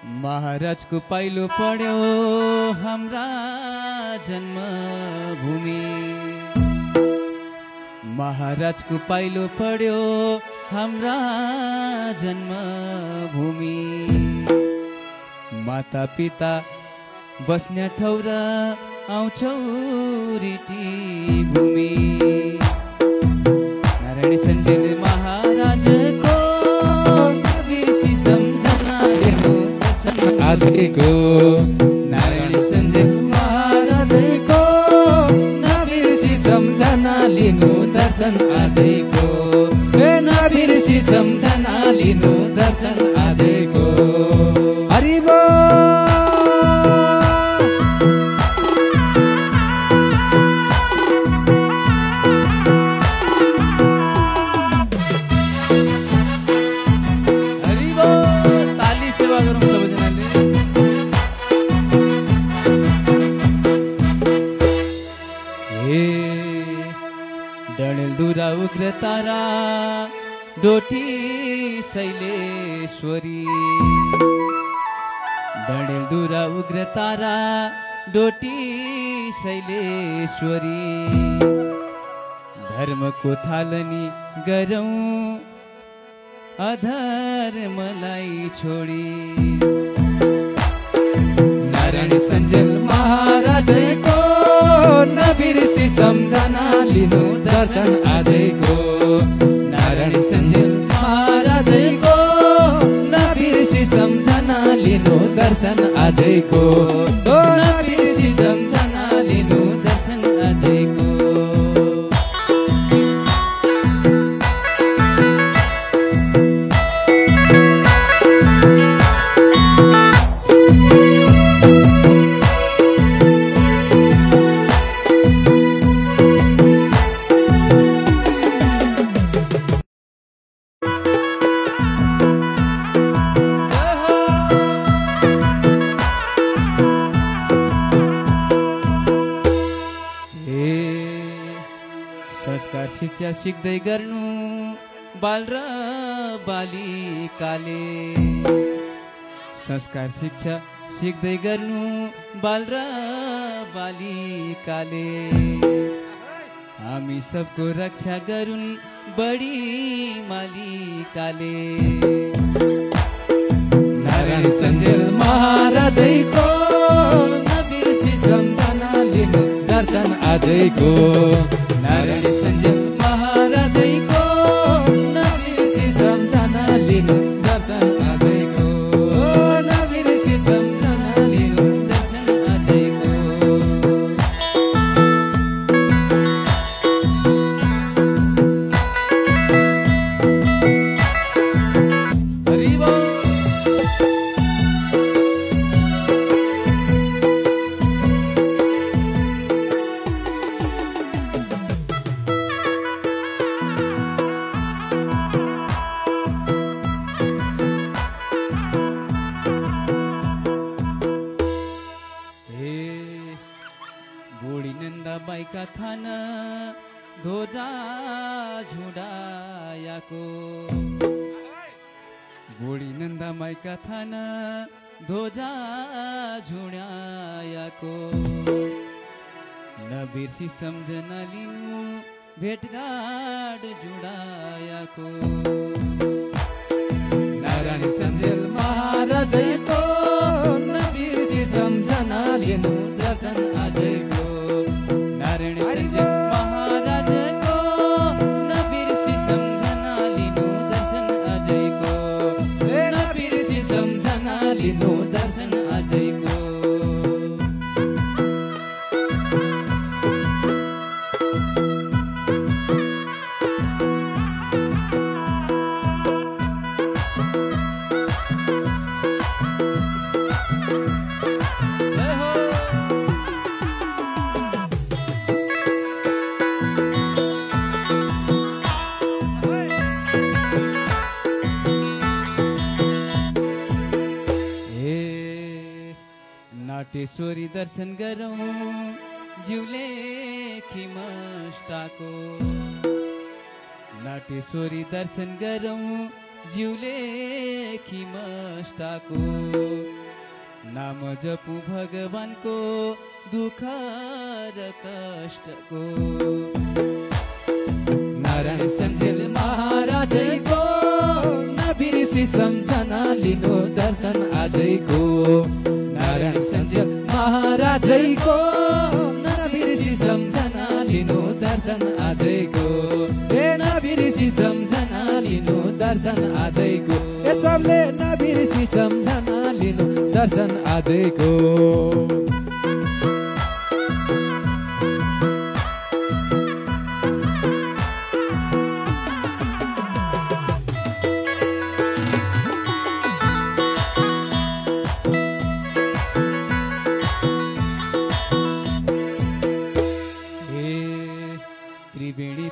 महाराजको पाइलो पढ्यो हाम्रा जन्मभूमि। महाराजको पाइलो पढ्यो हाम्रा जन्मभूमि। माता पिता बस्ने ठाउँ र आउँछौ रिटी भूमि। नारायण सञ्जेल महाराजको बिर्सी सम्झना लिनु दर्शन आजको। नारायण सञ्जेल महाराजको नबिर्सी सम्झना लिनु दर्शन आजको। नबिर्सी सम्झना लिनु दर्शन आजको। हरि डडेलधुरा उग्र तारा डोटी शैलेश्वरी। डडेलधुरा उग्र तारा डोटी शैलेश्वरी। धर्मको थालनी गरौँ अधर्मलाई छोडी। नारायण सञ्जेल महाराजको नबिर्सी सम्झना लिनु दर्शन आजको। नारायण सञ्जेल महाराजको नबिर्सी सम्झना लिनु दर्शन आजको। नबिर्सी सम्झना लिनु दर्शन आजको। संस्कार शिक्षा सिक्दै गर्नु बाल र बालिकाले। संस्कार शिक्षा सिक्दै गर्नु बाल र बालिकाले। हामी सबको रक्षा गरून् बढी मालिकाले। नारायण सञ्जेल महाराजको नबिर्सी सम्झना लिनु दर्शन आजको। नारायण सञ्जेल महाराजको नबिर्सी सम्झना लिनु दर्शन आजको। नबिर्सी सम्झना लिनु दर्शन आजको। हरि बोल। बाइका थान धोजा झुडायाको। बुढी नन्दा माइका थान धोजा झुडायाको। नबिर्सी सम्झना लिनु भेटघाट जुडायाको। नारायण सञ्जेल महाराजको नबिर्सी सम्झना लिनु दर्शन आजको। नारायण सञ्जेल महाराजको नबिर्सी सम्झना लिनु दर्शन आजको। नबिर्सी सम्झना लिनु दर्शन आजको। नाटेश्वरी दर्शन गरौँ जिउले खिमष्टाको। नाटेश्वरी दर्शन गरौँ जिउले खिमस्टाको नाम जपु भगवानको दुःख र कष्टको नारायण सन्जेल महाराजैको नबिर्सी सम्झना लिनु दर्शन आजैको नारायण सन्जेल महाराजैको नबिर्सी सम्झना लिनु दर्शन आजैको ए नबिर्सी सम्झना लिनु दर्शन आजैको ए सबले नबिर्सी सम्झना लिनु दर्शन आजैको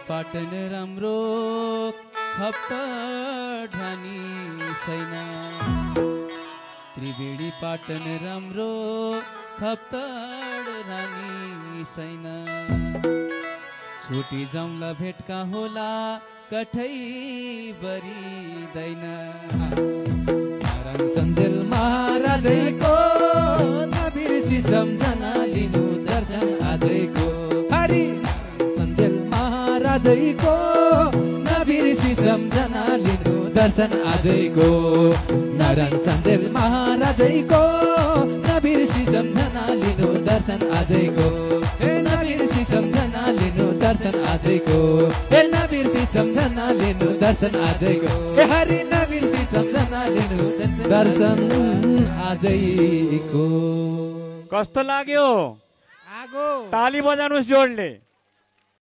पाटन राम्रो खप्त ढानी छैन त्रिवेणी पाटन राम्रो खप्त ढानी छैन छुटी जाउँला भेटका होला कठै बरिदैन नारायण सन्जेल महाराजैको नबिर्सी सम्झना लिनु दर्शन आजैको हरि सन्जेल महाराजैको नबिर्सी सम्झना लिनु दर्शन आजैको नारायण सन्जेल महाराजैको नबिर्सी सम्झना लिनु दर्शन आजैको ए नबिर्सी सम्झना लिनु दर्शन आजैको ए नबिर्सी सम्झना लिनु दर्शन आजैको ए हरि नबिर्सी सम्झना लिनु दर्शन आजैको कस्तो लाग्यो आगो ताली बजाउनुस् जोडले